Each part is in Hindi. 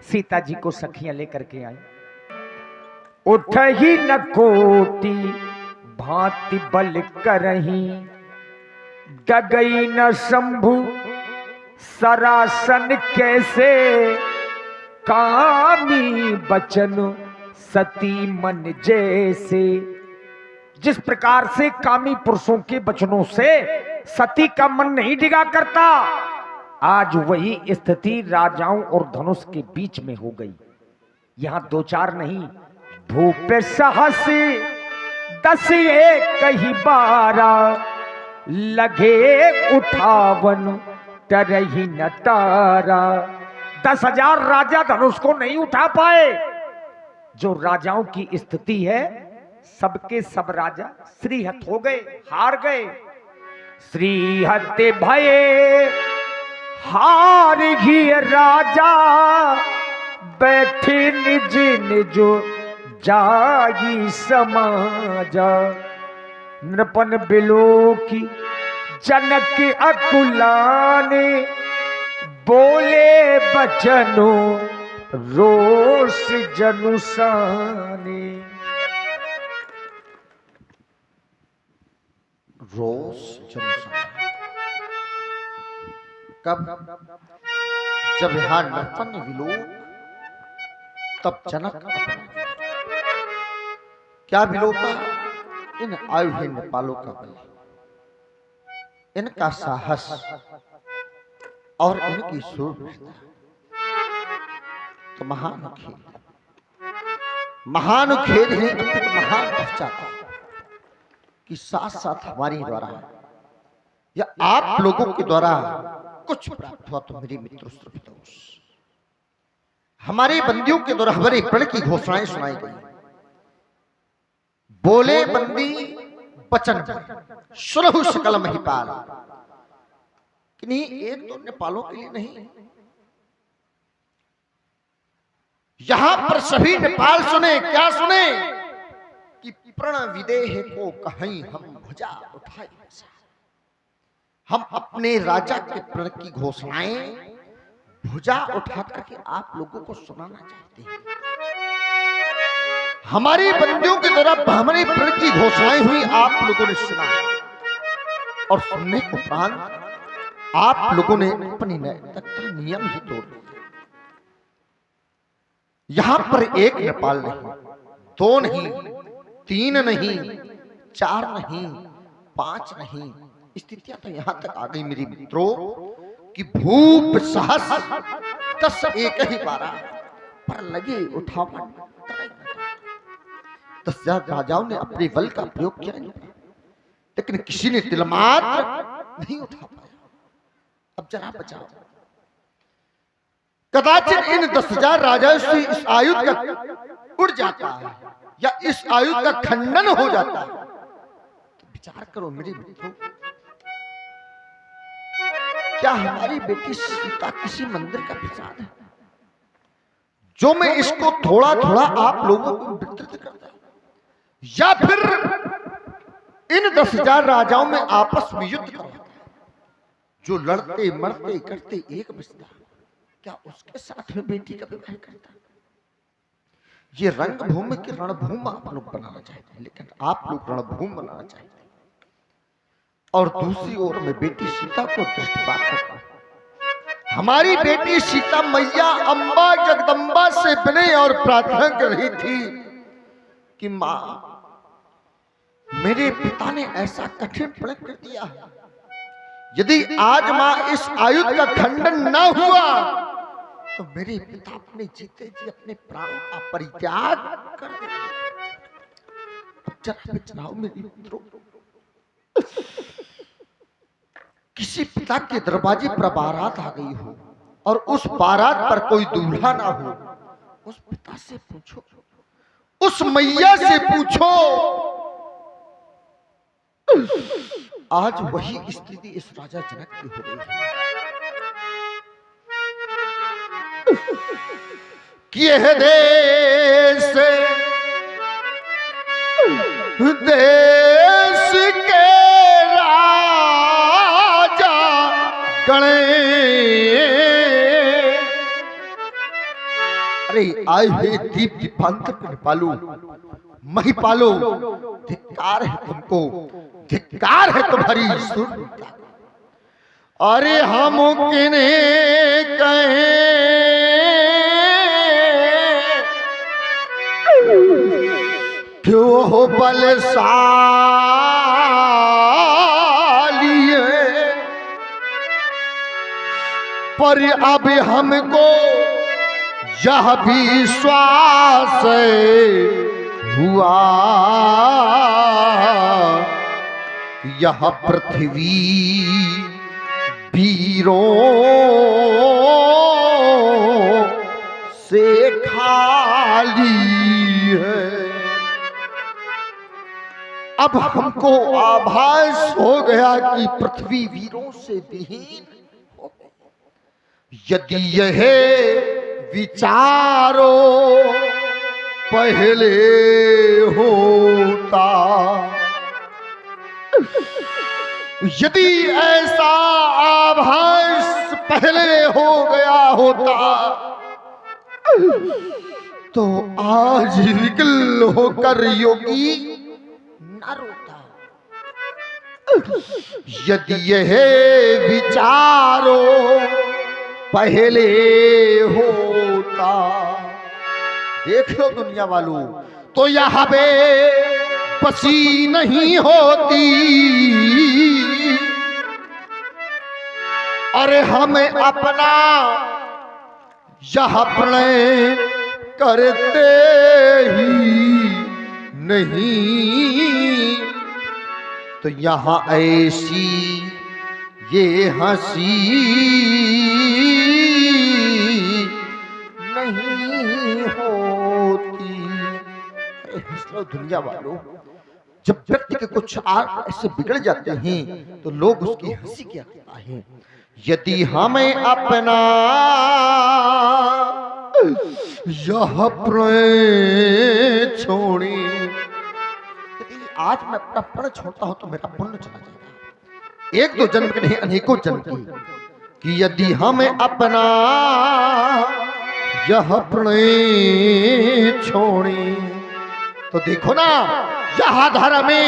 सीता जी को सखियां लेकर के आई। उठ ही न कोटि भांति बल करही, गगई न शंभु सरासन कैसे, कामी बचन सती मन जैसे। जिस प्रकार से कामी पुरुषों के वचनों से सती का मन नहीं डिगा करता, आज वही स्थिति राजाओं और धनुष के बीच में हो गई। यहां दो चार नहीं, भूप सहस 10 एक ही 12, लगे उठावन तरही न तारा। 10,000 राजा धनुष को नहीं उठा पाए। जो राजाओं की स्थिति है, सबके सब राजा श्रीहत हो गए, हार गए। श्रीहत भये हार ही राजा, बैठे निज निज जागी समाजा। नृपन बिलोकी जनक अकुलाने, बोले बचनो रोष जनुसाने। रोष जनुसाने कब? जब यहां नर्तन विलोक, तब जनक क्या विलोका? इन आयुहीन नेपालों का बल, इनका साहस और इनकी शूरवीरता तो महान खेल, महान खेल है। महान पश्चाता कि साथ साथ हमारी द्वारा या आप लोगों के द्वारा कुछ प्राप्त हुआ तो मेरी मित्र हमारे बंदियों के द्वारा हमारे प्रण की घोषणाएं सुनाई गई। बोले बंदी बचन सुनहु सकल महिपाल। कि नहीं, एक तो नेपालों के लिए नहीं, यहां पर सभी नेपाल सुने। क्या सुने? कि प्रण विदेह को कहीं हम भुजा उठाए। हम अपने राजा के प्रण की घोषणाएं भुजा उठा करके आप लोगों को सुनाना चाहते हैं। हमारी बंदियों के द्वारा हमारी प्रण की घोषणाएं हुई, आप लोगों ने सुना और सुनने को उपरांत आप लोगों ने अपनी नैतिकता नियम ही तोड़ दिए। यहां पर एक नेपाल नहीं, 2 नहीं, 3 नहीं, 4 नहीं, 5 नहीं, स्थितियां तो यहां तक आ गई मेरी मित्रों कि भूप सहस 10 एक ही 12, पर लगे उठावन। 10,000 राजाओं ने अपने बल का प्रयोग किया, लेकिन किसी ने तिलमात्र नहीं उठा पाया। अब जरा बचाओ, कदाचित इन 10,000 राजाओं से इस आयुध का उड़ जाता है या इस आयुध का खंडन हो जाता है। तो विचार करो मेरे मित्रों, क्या हमारी बेटी सीता किसी मंदिर का प्रसाद है जो मैं इसको थोड़ा थोड़ा आप लोगों को वितरित करता हूं, या फिर इन 10,000 राजाओं में आपस में युद्ध करता जो लड़ते मरते करते एक बचता, क्या उसके साथ में बेटी का विवाह करता? ये रंगभूमि की रणभूमि आप लोग बनाना चाहते हैं, लेकिन आप लोग रणभूमि बनाना चाहते हैं। और दूसरी ओर में बेटी सीता को दृष्टिपात करता हूं। हमारी बेटी सीता मैया अंबा जगदंबा से विनय और प्रार्थना कर रही थी कि मां, मेरे पिता ने ऐसा कठिन प्रण कर दिया है, यदि आज मां इस आयुध का खंडन न हुआ तो मेरे पिता अपने जीते जी अपने प्राणों का परित्याग कर देंगे। जरा विचारो मेरे मित्रों, किसी पिता के दरवाजे पर बारात आ गई हो और उस बारात पर कोई दूल्हा ना हो, उस पिता से पूछो, उस मैया से पूछो, आज वही स्थिति इस राजा जनक की हो रही है कि यह देश देश के राजा गणे अरे आए हुए दीप दीपांतर को निपालो, महिपालो, धिक्कार है तुमको, धिक्कार है तुम्हारी शूरवीरता। अरे हम किने कहें क्यों हो बलशाली है, पर अब हमको यह विश्वास हुआ कि यह पृथ्वी वीरों से खाली है। अब हमको आभास हो गया कि पृथ्वी वीरों से विहीन हो गई। यदि यह विचारो पहले होता, यदि ऐसा आभास पहले हो गया होता तो आज विकल होकर योगी न रोता। यदि यह विचारो पहले होता, देख लो दुनिया वालों, तो यहाँ पे बसी नहीं होती। अरे हमें अपना यह प्रणय करते ही नहीं, तो यहाँ ऐसी ये हंसी नहीं होती। अरे हंस लो दुनिया वालों, जब व्यक्ति के कुछ ऐसे बिगड़ जाते हैं तो लोग उसकी हंसी क्या करता है। यदि हमें अपना यह प्रणय छोड़ी, यदि आज मैं अपना प्रण छोड़ता हूं तो मेरा पुण्य चला जाएगा, एक दो जन्म के नहीं अनेकों जन्म की। कि यदि हमें अपना यह प्रणय छोड़ी, तो देखो ना यह धर्म में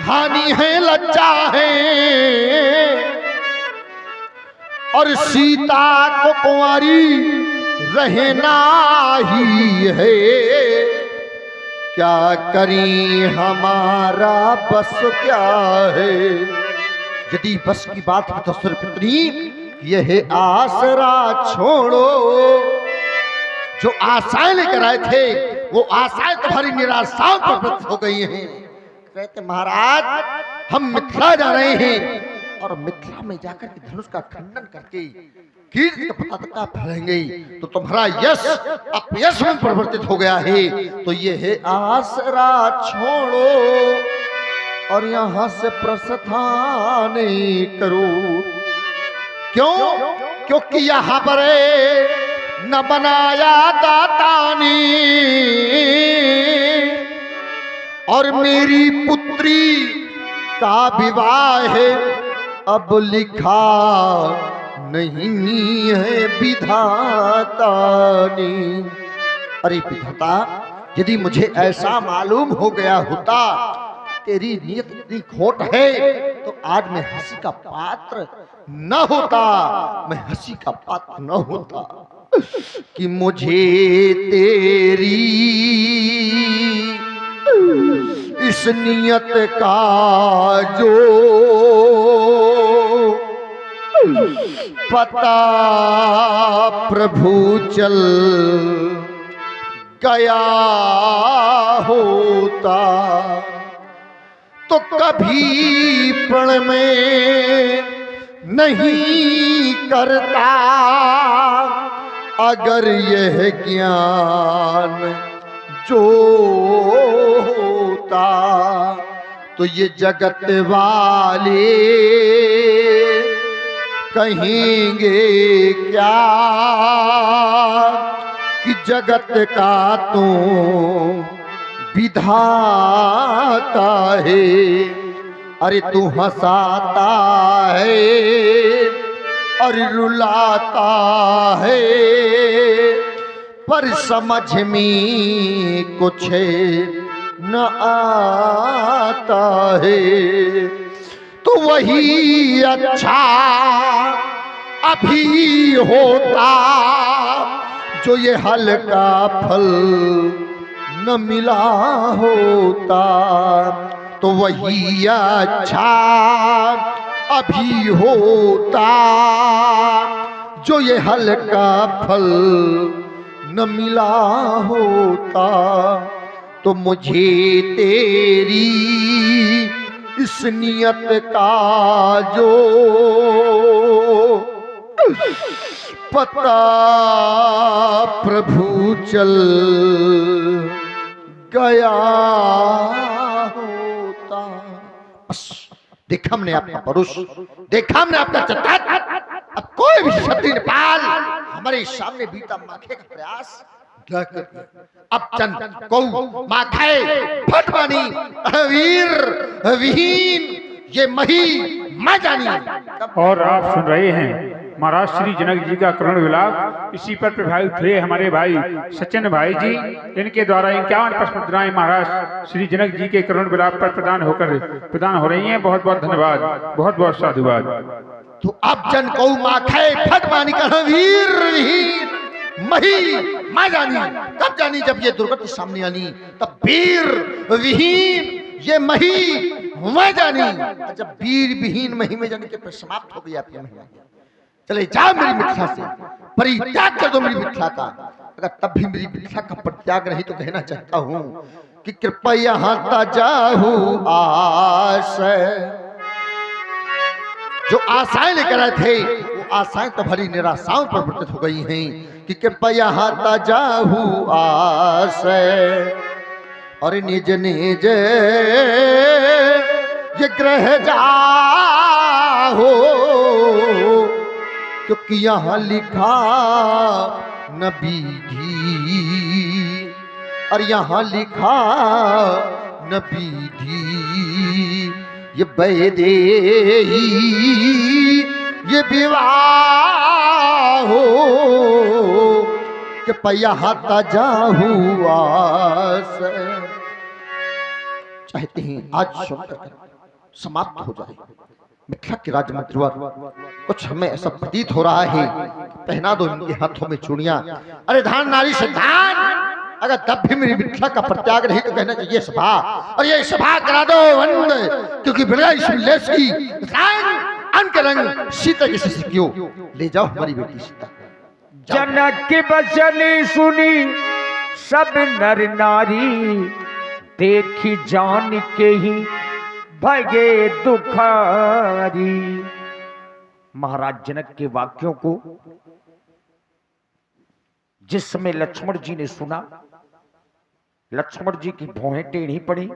हानि है, लज्जा है, और सीता को कुंवारी रहना ही है। क्या करी हमारा बस क्या है। यदि बस की बात है तो सुरपुत्री यह आसरा छोड़ो। जो आशाएं लेकर आए थे वो आशाएं तुम्हारी निराशाओं पर प्रकट हो गई हैं। कहते महाराज हम मिथिला जा रहे हैं और मिथिला में जाकर के धनुष का खंडन करके कीर्ति का पताका फैलाएंगे, तो तुम्हारा यश अपयश में परिवर्तित हो गया है। तो ये है आसरा छोड़ो और यहां से प्रस्थान करो। क्यों? क्योंकि यहां पर न बनाया दाता ने और मेरी पुत्री का विवाह है अब लिखा नहीं है विधाता ने। अरे विधाता, यदि मुझे ऐसा मालूम हो गया होता तेरी नियत इतनी खोट है तो आज मैं हंसी का पात्र न होता, मैं हंसी का पात्र न होता। कि मुझे तेरी इस नियत का जो पता प्रभु चल गया होता तो कभी प्रण में नहीं करता। अगर यह ज्ञान जो होता तो ये जगत वाले कहेंगे क्या कि जगत का तू विधाता है। अरे तू हंसाता है और रुलाता है, पर समझ में कुछ न आता है, तो वही अच्छा अभी होता जो ये हल्का फल न मिला होता। तो वही अच्छा अभी होता जो ये हल्का फल न मिला होता। तो मुझे तेरी इस नियत का जो पता प्रभु चल गया होता। बस देखा हमने आपका परुष, देखा हमने आपका चरित्र। अब कोई भी क्षत्रिय नेपाल हमारे सामने बीता माखे का प्रयास क्या कर। अब चंद कौ माखे फटवानी वीर विहीन ये मही मैं जानी। और आप सुन रहे हैं महाराज श्री जनक जी का करुण विलाप। इसी पर प्रभावित हुए हमारे भाई सचिन भाई जी, इनके द्वारा 51 पुष्प मुद्राएं महाराज श्री जनक जी के करुण विलाप पर प्रदान हो रही हैं। बहुत बहुत धन्यवाद, बहुत बहुत साधुवाद। तो अब जन कौ माखे फटवानी कह वीर विहीन मही मैं जानी। तब जानी जब ये दुर्गति सामने आनी, तब वीर विहीन ये मही मैं जानी। जब वीर विहीन मही में जानी के पर समाप्त हो गई आपकी महिमा। चले जाओ मेरी मिथिला से, परित्याग कर दो मेरी मिथिला का। अगर तब भी मेरी मिथिला का परित्याग नहीं तो कहना चाहता हूं कि कृपया यहाँ ताजाहू आस। जो आशाएं लेकर आए थे वो आशाएं तो भरी निराशाओं पर परिवर्तित हो गई हैं कि कृपया यहाँ ताजाहू आस। और निज निज ये ग्रह जाओ, क्योंकि यहाँ लिखा न विधि और यहाँ लिखा न विधि। ये वैदेही ये विवाह हो कि पैया ताजा हुआ से। चाहते हैं आज सुनकर समाप्त हो जाए मिथिला के राजमंत्री। कुछ हमें ऐसा प्रतीत हो रहा है, पहना दो इनके हाथों में चूड़ियां। अरे धान नारी से धान। अगर तब भी मेरी मिथिला का प्रत्याग नहीं तो कहना चाहिए सभा, और ये सभा करा दो बंद, क्योंकि बिना इसकी अंक रंग सीता के से क्यों ले जाओ हमारी बेटी सीता। जनक के वचन सुनी सब नर नारी, देखी जान के ही भगे दुखारी। महाराज जनक के वाक्यों को जिस समय लक्ष्मण जी ने सुना, लक्ष्मण जी की भौहें टेढ़ी पड़ी,